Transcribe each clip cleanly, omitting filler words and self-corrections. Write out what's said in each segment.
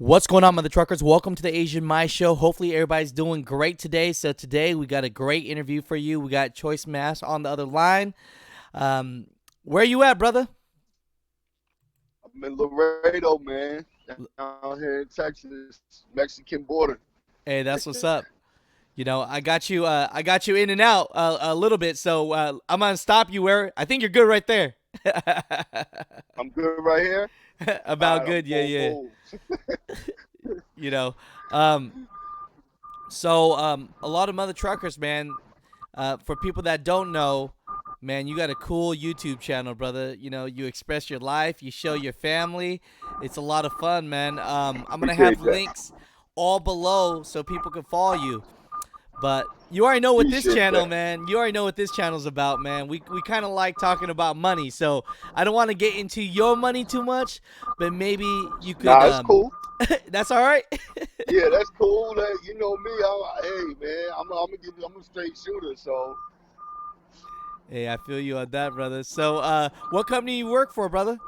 What's going on, mother truckers? Welcome to the Asian My Show. Hopefully, everybody's doing great today. So today we got a great interview for you. We got Choice Mass on the other line. Um, where you at, brother? I'm in Laredo, man, down here in Texas, Mexican border. Hey, that's what's up. You know, I got you. I got you in and out a little bit. So I'm gonna stop you where I think you're good right there. I'm good right here. All About right, I'm good, yeah, full yeah. move. You know, um, a lot of mother truckers, man. For people that don't know, man, you got a cool YouTube channel, brother. You know, you express your life, you show your family. It's a lot of fun, man. I'm gonna have Appreciate that. links all below so people can follow you. But you already know what this Appreciate channel, that. man. You already know what this channel's about, man. We kind of like talking about money, so I don't want to get into your money too much, but maybe you could. Nah, it's cool. That's all right. Yeah, that's cool. You know me. Hey, man, I'm a straight shooter. So Hey, I feel you on that, brother. So, what company you work for, brother?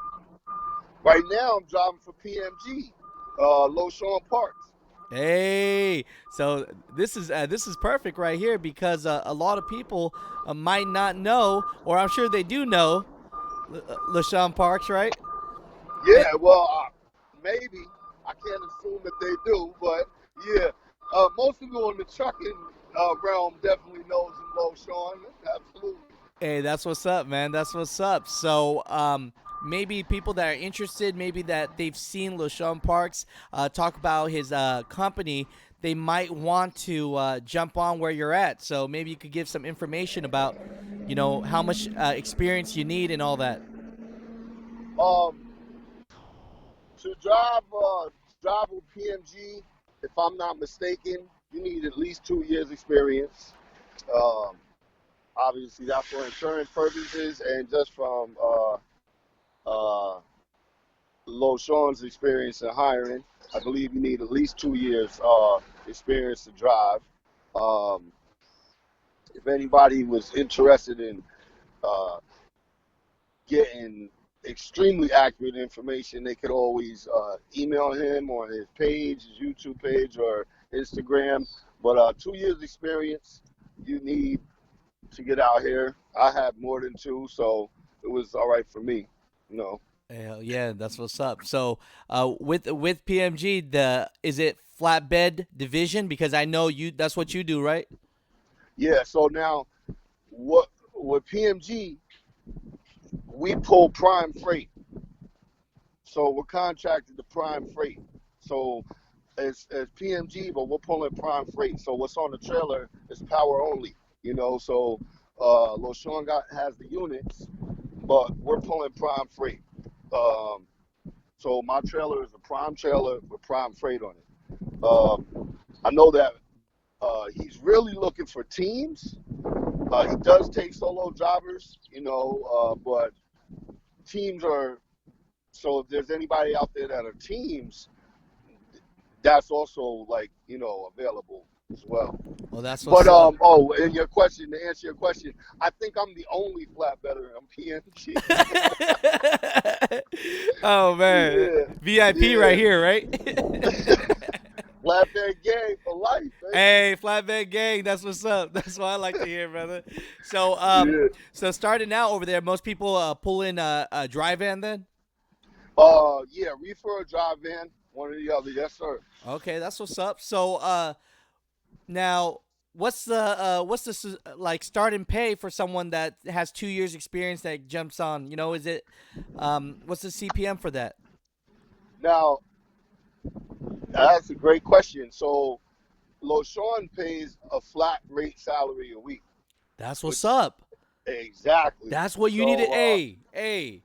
right now I'm driving for PMG, Loshawn Parks. Hey, so this is perfect right here because a lot of people might not know, or I'm sure they do know, LaShawn Parks, right? Eh, Yeah, well, maybe I can't assume that they do, but yeah, most people in the trucking realm definitely knows him, Loshawn. Absolutely. Hey, that's what's up, man. That's what's up. So, maybe people that are interested, maybe that they've seen LaShawn Parks talk about his company, they might want to jump on where you're at. So maybe you could give some information about, how much experience you need and all that. Um, to drive with PMG, if I'm not mistaken, you need at least 2 years experience. Um, Obviously, that's for insurance purposes and just from uh, Low Sean's experience in hiring. I believe you need at least 2 years experience to drive. Um, if anybody was interested in uh, getting extremely accurate information, they could always email him on his page, his YouTube page, or Instagram. But 2 years experience you need to get out here. I had more than two, so it was all right for me. You know. Hell yeah, that's what's up. So, with PMG, the is it flatbed division? Because I know you. That's what you do, right? Yeah. So now, what with PMG, we pull prime freight. So we're contracted to prime freight. So as PMG, but we're pulling prime freight. So what's on the trailer is power only. So LoSean has the units, but we're pulling prime freight. Um, so my trailer is a prime trailer with prime freight on it. I know that he's really looking for teams. He does take solo drivers, but teams are. So if there's anybody out there that are teams, that's also available as well. Well, that's But what's up. and your question to answer your question, I think I'm the only flatbedder on PNG. Oh man, Yeah, VIP right yeah. here, right? Flatbed gang for life, baby. Hey, flatbed gang, that's what's up. That's what I like to hear, brother. So, Yeah. starting out over there, most people pull in a dry van then. Yeah, reefer or drive van, one or the other. Yes, sir. Okay, that's what's up. So, now, what's the like starting pay for someone that has 2 years experience that jumps on? Is it what's the CPM for that? Now, that's a great question. So, LoSean pays a flat rate salary a week, That's what's which up. exactly. That's what you needed. So, Hey,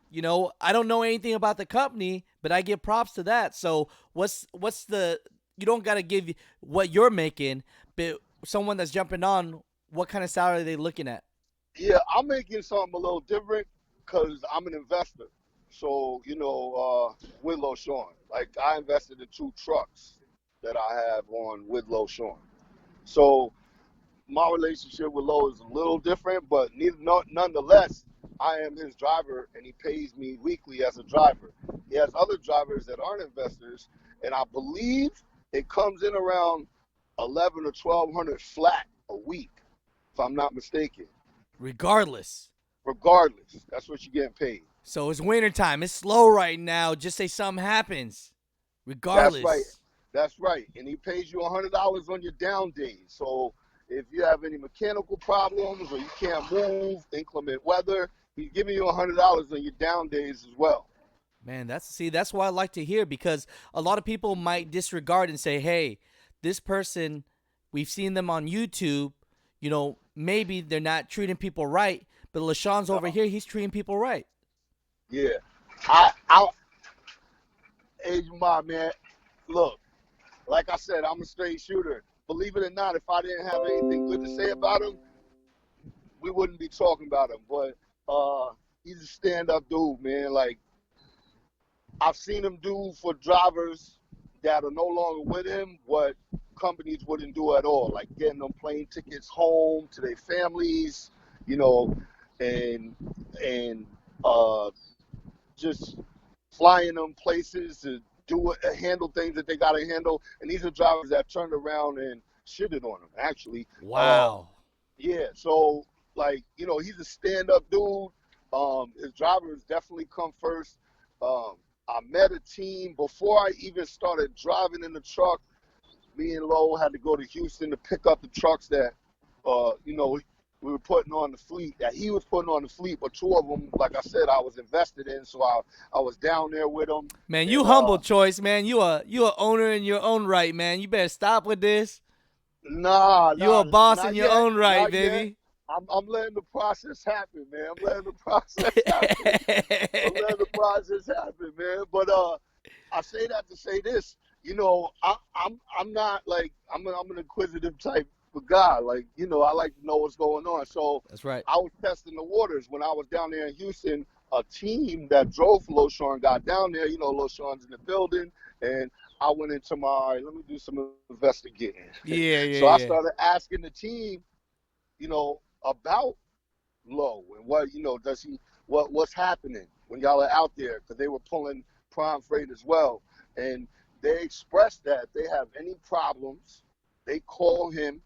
I don't know anything about the company, but I give props to that. So what's the you don't gotta give what you're making, but someone that's jumping on, what kind of salary are they looking at? yeah, I'm making something a little different because I'm an investor. So, with LoSean, like I invested in two trucks that I have on with LoSean. So, my relationship with Lowe is a little different, but nonetheless, I am his driver, and he pays me weekly as a driver. He has other drivers that aren't investors, and I believe it comes in around 11 or 1200 flat a week, if I'm not mistaken. Regardless. Regardless, that's what you're getting paid. So it's wintertime. It's slow right now. Just say something happens. That's right. Regardless. That's right. And he pays you $100 on your down days. So if you have any mechanical problems or you can't move, inclement weather, he's giving you $100 on your down days as well. Man, that's what I like to hear, because a lot of people might disregard and say, "Hey, this person, we've seen them on YouTube, maybe they're not treating people right, but LaShawn's over here, he's treating people right." Yeah. I Hey, man, look, like I said, I'm a straight shooter. Believe it or not, if I didn't have anything good to say about him, we wouldn't be talking about him. But he's a stand-up dude, man. Like, I've seen him do for drivers that are no longer with him what companies wouldn't do at all, like getting them plane tickets home to their families, and just flying them places to handle things that they got to handle. And these are drivers that turned around and shitted on him, actually. Wow. Yeah, so, like, he's a stand-up dude. His drivers definitely come first. I met a team before I even started driving in the truck. Me and Lo had to go to Houston to pick up the trucks that, we were putting on the fleet, that he was putting on the fleet, but two of them, like I said, I was invested in, so I was down there with him. Man, you humble, Choice, man. You a owner in your own right, man. You better stop with this. You a boss in your own right, baby. I'm letting the process happen, man. I'm letting the process happen, man. But I say that to say this, I'm not like I'm an inquisitive type of guy. Like, I like to know what's going on. So that's right. I was testing the waters when I was down there in Houston. A team that drove for LoShawn got down there. LoShawn's in the building, and I went into let me do some investigating. Yeah. So I started asking the team, about Lo and what, what's happening when y'all are out there, because they were pulling prime freight as well. And they expressed that if they have any problems, they call him,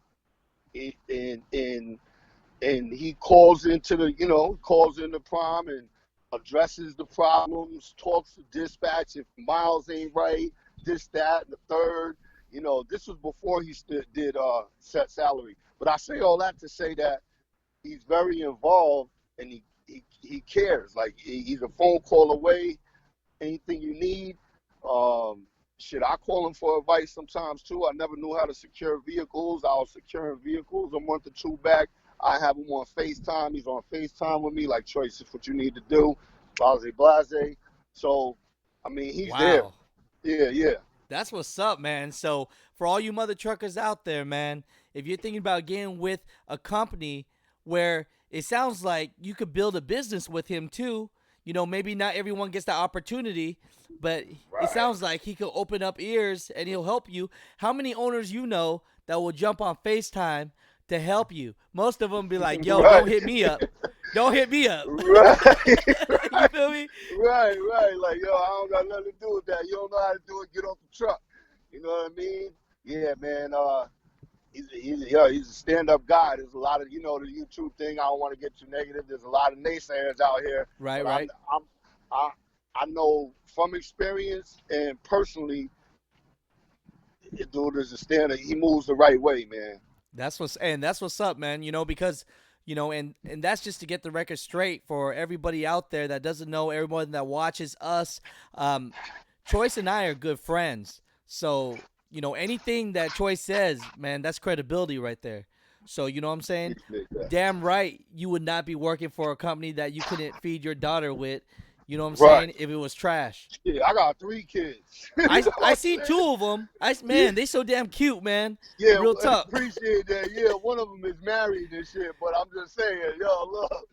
and he calls into prime and addresses the problems, talks to dispatch if miles ain't right, this, that, and the third. This was before he did set salary. But I say all that to say that he's very involved, and he cares. Like, he's a phone call away. Anything you need. I call him for advice sometimes too. I never knew how to secure vehicles. I was securing vehicles a month or two back. I have him on FaceTime. He's on FaceTime with me. Like, Choice, this is what you need to do. Blase. So, I mean, he's there. Yeah. That's what's up, man. So for all you mother truckers out there, man, if you're thinking about getting with a company where it sounds like you could build a business with him too, maybe not everyone gets the opportunity, but right. It sounds like he could open up ears and he'll help you. How many owners that will jump on FaceTime to help you? Most of them be like, yo, right. Don't hit me up. Don't hit me up. Right. You feel me? Right. Like, yo, I don't got nothing to do with that. You don't know how to do it, get off the truck. You know what I mean? Yeah, man. He's a stand-up guy. There's a lot of, the YouTube thing. I don't want to get too negative. There's a lot of naysayers out here. Right. I know from experience and personally, the dude is a stand-up. He moves the right way, man. That's what's up, man. Because and that's just to get the record straight for everybody out there that doesn't know, everyone that watches us. Choice and I are good friends, so anything that Choice says, man, that's credibility right there. So you know what I'm saying? Damn right, you would not be working for a company that you couldn't feed your daughter with. You know what I'm saying? If it was trash. Yeah, I got 3 kids. I see 2 of them. They so damn cute, man. Yeah, real tough. Appreciate that. Yeah, one of them is married and shit, but I'm just saying, yo, look.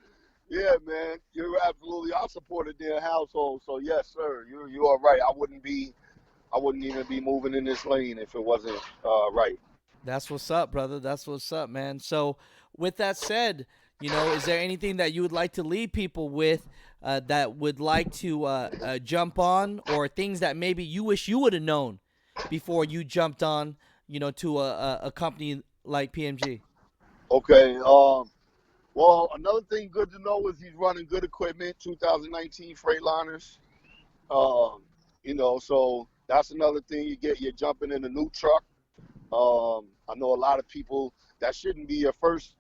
Yeah, man, you're absolutely. I supported their household, so yes, sir. You are right. I wouldn't even be moving in this lane if it wasn't right. That's what's up, brother. That's what's up, man. So with that said, You know, is there anything that you would like to leave people with that would like to jump on, or things that maybe you wish you would have known before you jumped on, you know, to a company like PMG? Okay. Well, another thing good to know is he's running good equipment, 2019 Freightliners. Um, so that's another thing you get. You're jumping in a new truck. I know a lot of people, that shouldn't be your first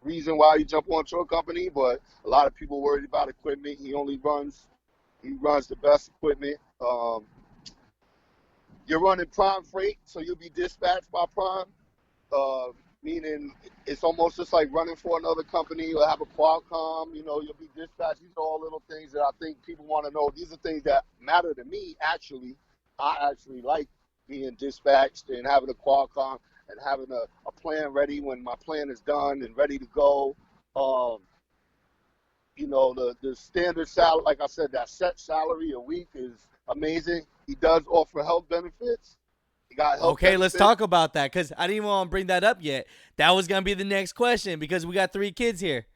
reason why you jump onto a company, but a lot of people worried about equipment. He runs the best equipment. You're running Prime Freight, so you'll be dispatched by Prime, uh, meaning it's almost just like running for another company. You'll have a Qualcomm, you'll be dispatched. These are all little things that I think people want to know. These are things that matter to me, actually. I actually like being dispatched and having a Qualcomm and having a plan ready when my plan is done and ready to go. Um, the standard salary, like I said, that set salary a week is amazing. He does offer health benefits. He got health Okay, let's benefits. talk about that because I didn't even want to bring that up yet. That was gonna be the next question because we got 3 kids here.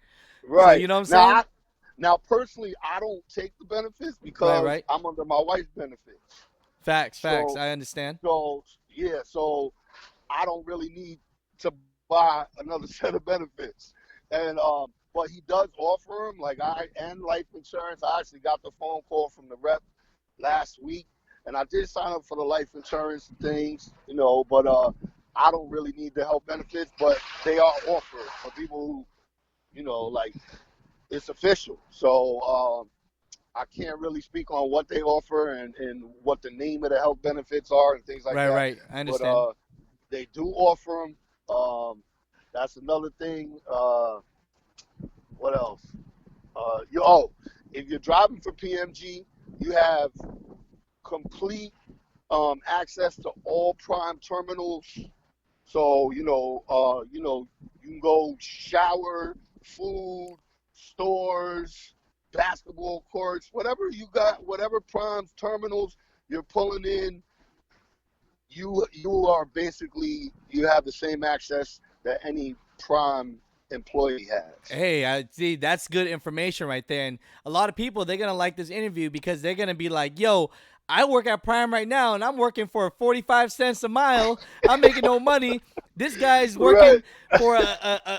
So Right. you know what I'm Now, saying? now personally, I don't take the benefits Right, because right. I'm under my wife's benefits. Facts, facts. So, I understand. so I don't really need to buy another set of benefits. And but he does offer them, like and life insurance. I actually got the phone call from the rep last week, and I did sign up for the life insurance things, but I don't really need the health benefits, but they are offered for people who, like, it's official. So I can't really speak on what they offer and what the name of the health benefits are and things like Right, that. right. I But understand. they do offer them. That's another thing. What else? If you're driving for PMG, you have complete access to all Prime terminals. So you can go shower, food, stores, basketball courts, whatever you got, whatever Prime's terminals you're pulling in, you are basically, you have the same access that any Prime employee has. Hey, I see that's good information right there. And a lot of people they're gonna like this interview because they're gonna be like, yo, I work at Prime right now and I'm working for 45 cents a mile. I'm making no money. This guy's Right, working for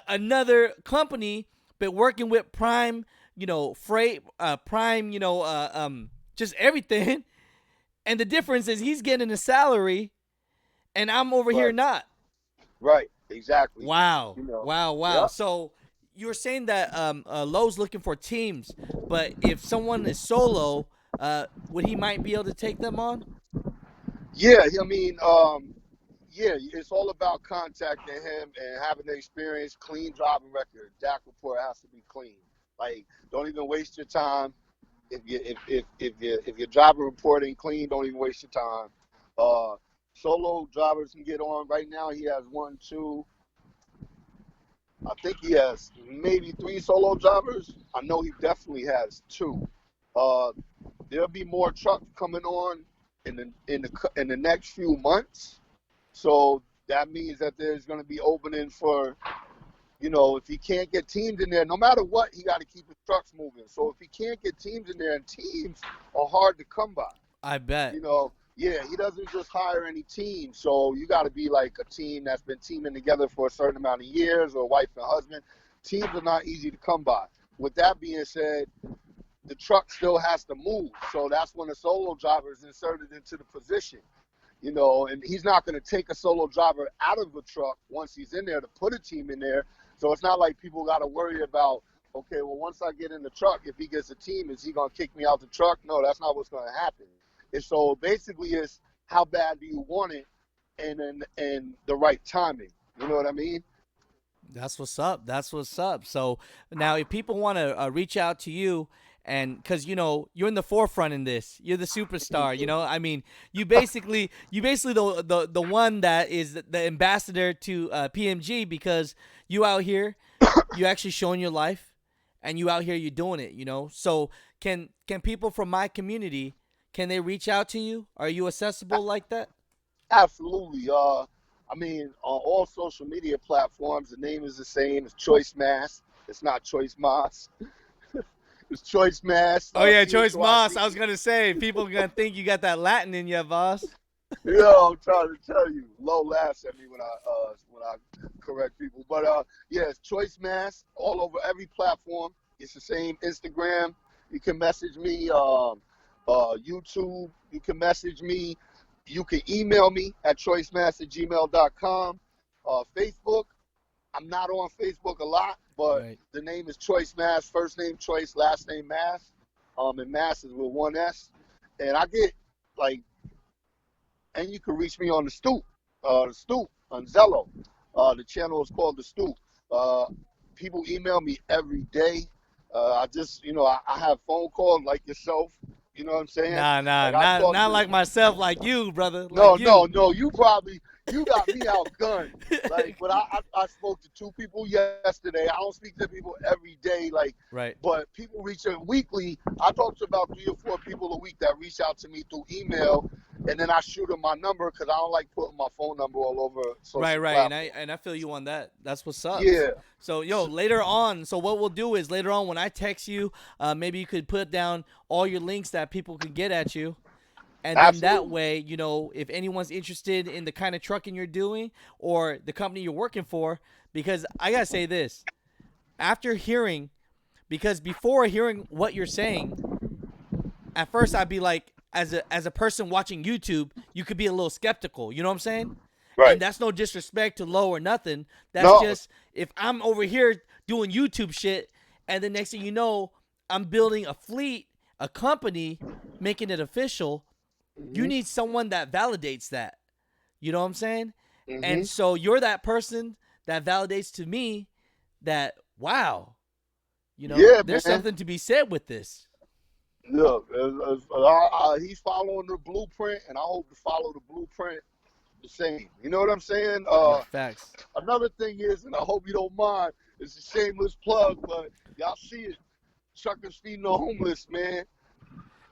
another company, but working with Prime, freight, Prime, just everything. And the difference is he's getting a salary and I'm over here right, not. right, exactly. Wow, You know, wow, wow. yep. So you were saying that Lowe's looking for teams, but if someone is solo, would he might be able to take them on? Yeah, I mean, yeah, it's all about contacting him and having the experience, clean driving record. DAC report has to be clean. Like, don't even waste your time. If your driving report ain't clean, don't even waste your time. Uh, Solo drivers can get on. Right now, he has one, two. I think he has maybe 3 solo drivers. I know he definitely has 2. Uh, there'll be more trucks coming on in the next few months. So that means that there's going to be opening for, if he can't get teams in there, no matter what, he got to keep his trucks moving. So if he can't get teams in there, and teams are hard to come by, I bet. yeah, he doesn't just hire any team. So you got to be like a team that's been teaming together for a certain amount of years, or wife and husband. Teams are not easy to come by. With that being said, the truck still has to move. So that's when a solo driver is inserted into the position. And he's not going to take a solo driver out of the truck once he's in there to put a team in there. So it's not like people got to worry about, okay, well, once I get in the truck, if he gets a team, is he going to kick me out the truck? No, that's not what's going to happen. And so basically it's how bad do you want it, and the right timing. You know what I mean? That's what's up. That's what's up. So now, if people want to reach out to you, and because you're in the forefront in this, you're the superstar. I mean, you basically the one that is the ambassador to PMG because you out here, you actually showing your life, and you out here, you're doing it. So can people from my community, can they reach out to you? Are you accessible like that? Absolutely. I mean, on all social media platforms, the name is the same. It's Choice Mass. It's not Choice Mas. It's Choice Mass. Oh yeah, Choice Moss. I C-H-O-I-C-E. was gonna say people are gonna think you got that Latin in you, boss. Yo, I'm trying to tell you. Low laughs at me when I correct people. But yeah, it's Choice Mass all over every platform. It's the same. Instagram. You can message me. YouTube. You can message me. You can email me at choicemass@gmail.com. Facebook. I'm not on Facebook a lot, but Right. the name is Choice Mass. First name Choice, last name Mass. And Mass is with one S. And I get like, and you can reach me on the Stoop on Zello. The channel is called the Stoop. People email me every day. I just, I have phone calls like yourself. You know what I'm saying? Nah, Like I talk not to, like myself, like you, brother, no, like you. no. You got me outgunned. Like, but I spoke to 2 people yesterday. I don't speak to people every day, like, Right. but people reach out weekly. I talk to about 3 or 4 people a week that reach out to me through email, and then I shoot them my number because I don't like putting my phone number all over social Right, platforms. and I feel you on that. That's what's up. Yeah. So later on, so what we'll do is later on when I text you, maybe you could put down all your links that people could get at you, and then that Absolutely. way, if anyone's interested in the kind of trucking you're doing or the company you're working for, because I gotta say this, after hearing, because before hearing what you're saying, at first I'd be like, as a person watching YouTube, you could be a little skeptical. You know what I'm saying? And Right. that's no disrespect to Low or nothing. That's No. just if I'm over here doing YouTube shit, and the next thing you know, I'm building a fleet, a company, making it official. You Mhm. need someone that validates that. You know what I'm saying? And Mhm. so you're that person that validates to me that, wow, Yeah, there's man. something to be said with this. Look, he's following the blueprint, and I hope to follow the blueprint the same. You know what I'm saying? Yeah, facts. Another thing is, and I hope you don't mind, it's a shameless plug, but y'all see it. Truckers feeding the homeless, man.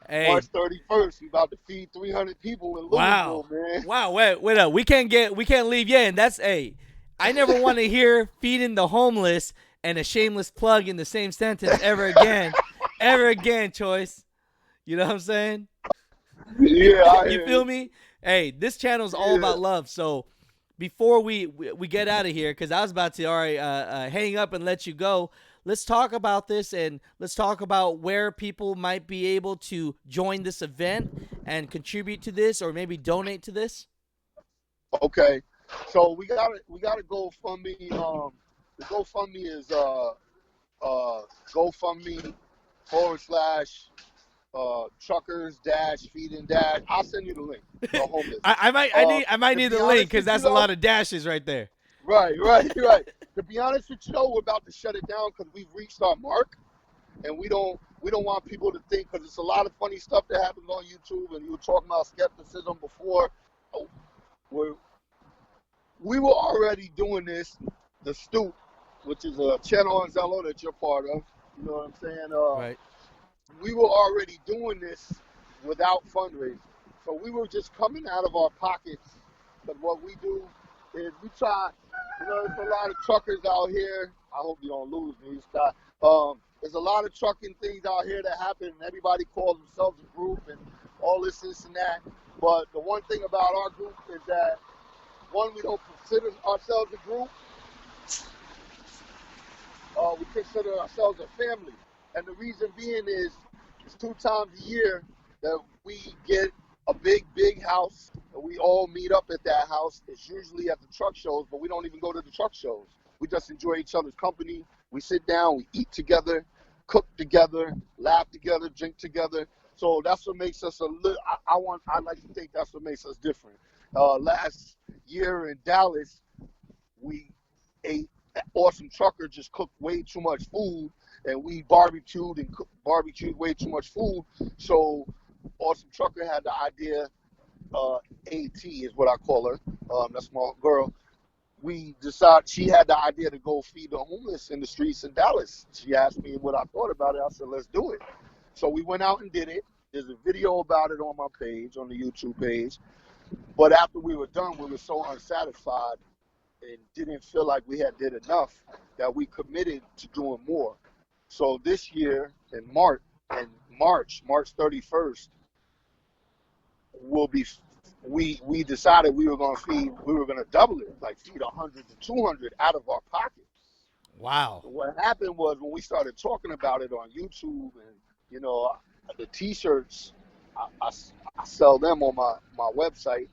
Hey, March 31st, we about to feed 300 people in wow. Louisville, man. Wow, wait up. We can't leave yet, and that's I never want to hear feeding the homeless and a shameless plug in the same sentence ever again. Ever again, Choice. You know what I'm saying? Yeah, I You hear feel you. me? Hey, this channel is all Yeah. about love. So before we get out of here, because I was about to hang up and let you go. Let's talk about this, and let's talk about where people might be able to join this event and contribute to this, or maybe donate to this. Okay. So we gotta GoFundMe. The GoFundMe is GoFundMe / truckers dash feeding dash. I'll send you the link. The homeless. I might To need the be link honest because with you that's a though, lot of dashes right there. right, right, right. To be honest with you though, we're about to shut it down because we've reached our mark, and we don't want people to think, because it's a lot of funny stuff that happens on YouTube, and you were talking about skepticism before. We're, we were already doing this, the Stoop, which is a channel on Zello that you're part of. You know what I'm saying? Right. We were already doing this without fundraising. So we were just coming out of our pockets. But what we do is we try, there's a lot of truckers out here. I hope you don't lose me, Scott. There's a lot of trucking things out here that happen, and everybody calls themselves a group and all this and that. But the one thing about our group is that, one, we don't consider ourselves a group. We consider ourselves a family. And the reason being is, it's 2 times a year that we get a big house, and we all meet up at that house. It's usually at the truck shows, but we don't even go to the truck shows. We just enjoy each other's company. We sit down, we eat together, cook together, laugh together, drink together. So that's what makes us a little, I like to think that's what makes us different. Last year in Dallas, we ate, Awesome Trucker just cooked way too much food, and we barbecued way too much food. So Awesome Trucker had the idea, AT is what I call her. That's my girl. She had the idea to go feed the homeless in the streets in Dallas. She asked me what I thought about it. I said, let's do it. So we went out and did it. There's a video about it on my page, on the YouTube page. But after we were done, we were so unsatisfied. and didn't feel like we had did enough, that we committed to doing more. So this year in March 31st, will be we decided we were going to double it, like feed 100 to 200 out of our pocket. Wow. What happened was when we started talking about it on YouTube, and the T-shirts, I sell them on my website.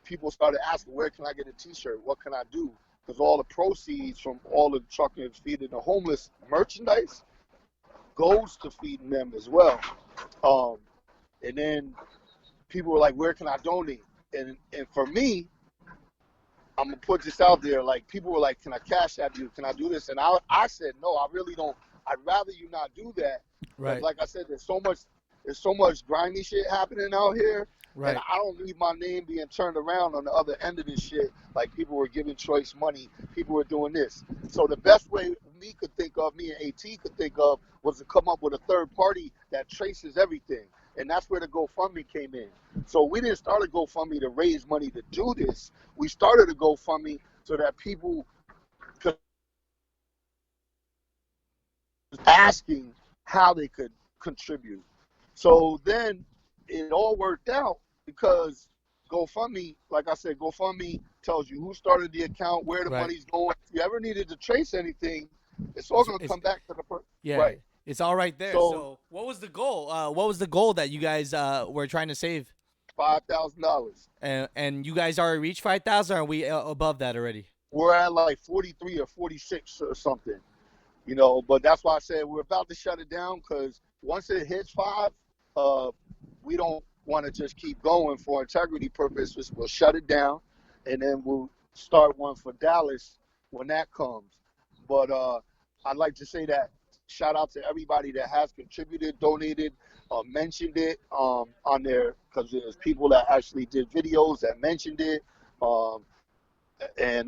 People started asking, where can I get a T-shirt? What can I do? Because all the proceeds from all the trucking and feeding the homeless merchandise goes to feeding them as well. And then people were like, where can I donate? And for me, I'm going to put this out there. Like, people were like, can I cash app you? Can I do this? And I said, no, I really don't. I'd rather you not do that. Right. Like I said, there's so much grimy shit happening out here. Right. And I don't need my name being turned around on the other end of this shit. Like, people were giving Choice money. People were doing this. So the best way me and AT could think of, was to come up with a third party that traces everything. And that's where the GoFundMe came in. So we didn't start a GoFundMe to raise money to do this. We started a GoFundMe so that people could asking how they could contribute. So then it all worked out because GoFundMe, like I said, GoFundMe tells you who started the account, where the money's going. If you ever needed to trace anything, it's all going to come back to the person. Yeah. Right. It's all right there. So what was the goal? What was the goal that you guys were trying to save? $5,000. And you guys already reached 5,000? Are we above that already? We're at like 43 or 46 or something. But that's why I said we're about to shut it down, because once it hits 5, we don't want to just keep going for integrity purposes. We'll shut it down, and then we'll start one for Dallas when that comes. But I'd like to say that shout out to everybody that has contributed, donated, mentioned it on there, because there's people that actually did videos that mentioned it. And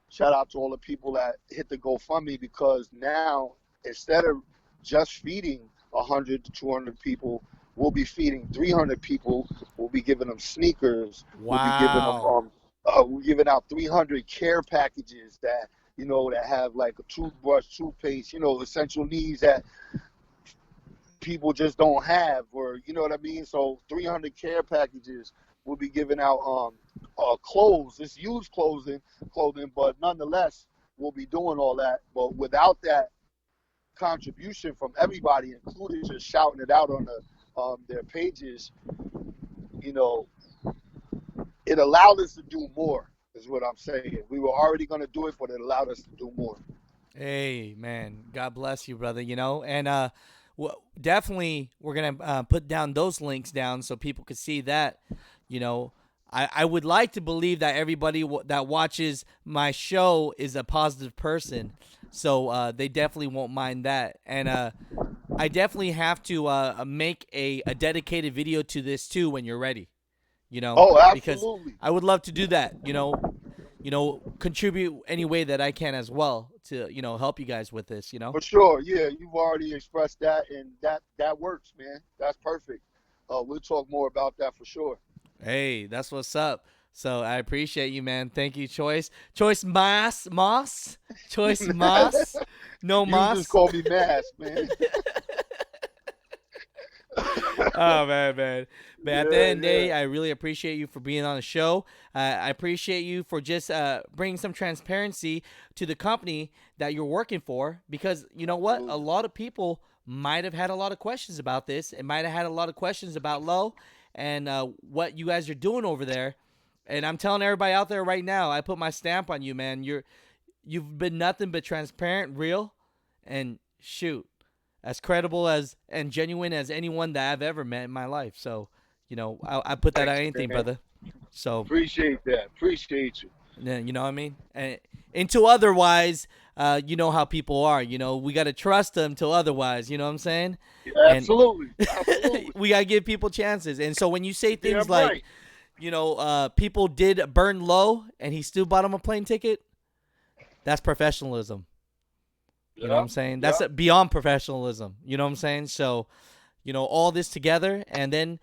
shout out to all the people that hit the GoFundMe, because now instead of just feeding 100 to 200 people, we'll be feeding 300 people. We'll be giving them sneakers. Wow. We're giving out 300 care packages that that have like a toothbrush, toothpaste, essential needs that people just don't have, or you know what I mean. So 300 care packages. We'll be giving out clothes. It's used clothing, but nonetheless, we'll be doing all that. But without that contribution from everybody, including just shouting it out on their pages, it allowed us to do more, is what I'm saying. We were already going to do it, but it allowed us to do more. Hey, man. God bless you, brother. And definitely we're going to put down those links down so people could see that. I would like to believe that everybody that watches my show is a positive person, so they definitely won't mind that. And I definitely have to make a dedicated video to this too when you're ready. Oh, absolutely. Because I would love to do that. Contribute any way that I can as well to help you guys with this. For sure, yeah. You've already expressed that, and that works, man. That's perfect. We'll talk more about that for sure. Hey, that's what's up. So I appreciate you, man. Thank you, Choice. Choice Moss. Choice Moss. No Moss. You just call me Mass, man. Oh, man. But at the end of the day, I really appreciate you for being on the show. I appreciate you for just bringing some transparency to the company that you're working for, because you know what? A lot of people might have had a lot of questions about this. It might have had a lot of questions about Low and what you guys are doing over there. And I'm telling everybody out there right now, I put my stamp on you, man. You've been nothing but transparent, real, and shoot, as credible and genuine as anyone that I've ever met in my life. So, I put that on anything, brother. So appreciate that. Appreciate you. Yeah, you know what I mean? And until otherwise, you know how people are. We got to trust them till otherwise. You know what I'm saying? Yeah, absolutely. We got to give people chances. And so when you say things like, people did burn Low and he still bought him a plane ticket, that's professionalism. You know what I'm saying? That's beyond professionalism. You know what I'm saying? So, all this together, and then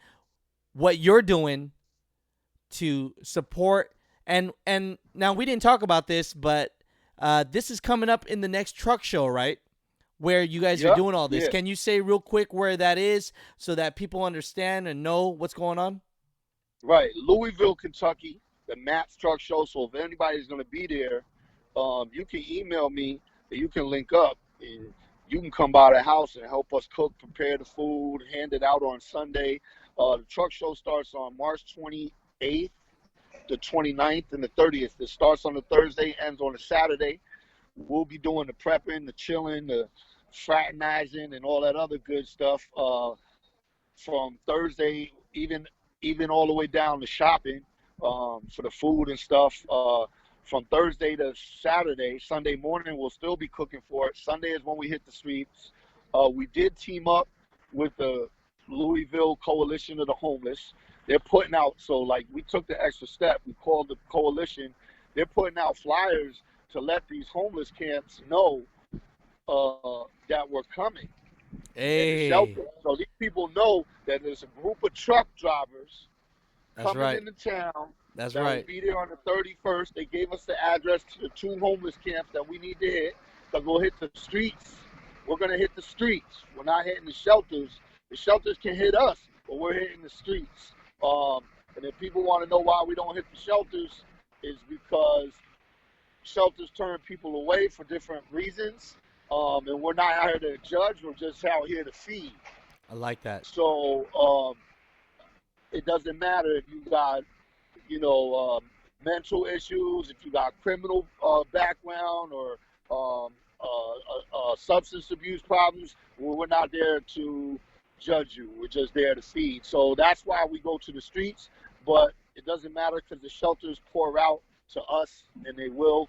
what you're doing to support And now we didn't talk about this, but this is coming up in the next truck show, right? Where you guys are Yep. doing all this. Yeah. Can you say real quick where that is so that people understand and know what's going on? Right. Louisville, Kentucky, the Matt's Truck Show. So if anybody's going to be there, you can email me and you can link up. And you can come by the house and help us cook, prepare the food, hand it out on Sunday. The truck show starts on March 28th, the 29th, and the 30th. It starts on the Thursday, ends on a Saturday. We'll be doing the prepping, the chilling, the fraternizing, and all that other good stuff from Thursday, even all the way down to shopping for the food and stuff. From Thursday to Saturday, Sunday morning, we'll still be cooking for it. Sunday is when we hit the streets. We did team up with the Louisville Coalition of the Homeless. They're putting out, so like we took the extra step. We called the coalition. They're putting out flyers to let these homeless camps know that we're coming. And the Hey, shelter. So these people know that there's a group of truck drivers that's coming right. into town That's that will right. be there on the 31st. They gave us the address to the 2 homeless camps that we need to hit. Because we'll hit the streets. We're going to hit the streets. We're not hitting the shelters. The shelters can hit us, but we're hitting the streets. And if people want to know why we don't hit the shelters, is because shelters turn people away for different reasons. And we're not out here to judge. We're just out here to feed. I like that. So it doesn't matter if you got, mental issues, if you got criminal background or substance abuse problems. We're not there to judge you. We're just there to feed. So that's why we go to the streets. But it doesn't matter because the shelters pour out to us, and they will.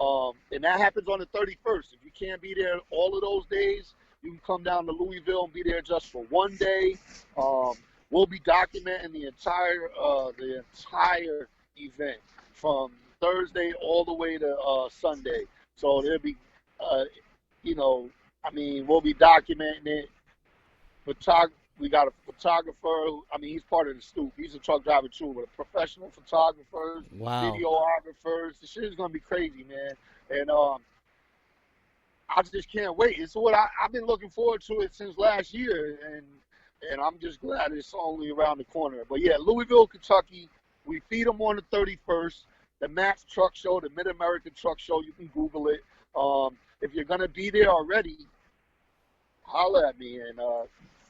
And that happens on the 31st. If you can't be there all of those days, you can come down to Louisville and be there just for one day. We'll be documenting the entire event from Thursday all the way to Sunday. So there'll be, we'll be documenting it. We got a photographer. He's part of the Stoop. He's a truck driver too, but professional photographers, Wow. videographers. The shit is gonna be crazy, man. And I just can't wait. It's what I've been looking forward to it since last year, and I'm just glad it's only around the corner. But yeah, Louisville, Kentucky. We feed them on the 31st. The Matt's Truck Show, the Mid-American Truck Show. You can Google it. If you're gonna be there already, holler at me, and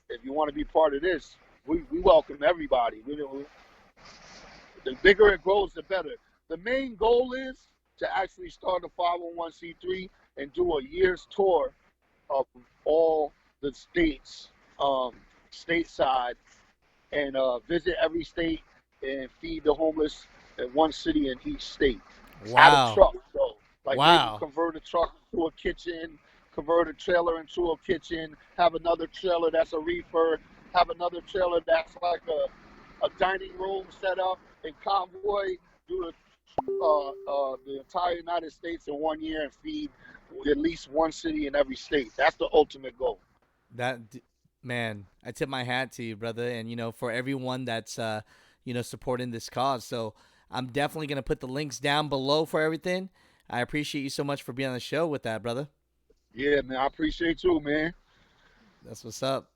if you want to be part of this, we welcome everybody. The bigger it grows, the better. The main goal is to actually start a 501c3 and do a year's tour of all the states, stateside, and visit every state and feed the homeless in one city in each state. Out of Wow. truck, so like maybe Wow. convert a truck into a kitchen, convert a trailer into a kitchen, have another trailer that's a reefer, have another trailer that's like a dining room set up in Convoy, do the entire United States in one year and feed at least one city in every state. That's the ultimate goal. Man, I tip my hat to you, brother, and for everyone that's supporting this cause. So I'm definitely gonna put the links down below for everything. I appreciate you so much for being on the show with that, brother. Yeah, man, I appreciate you, man. That's what's up.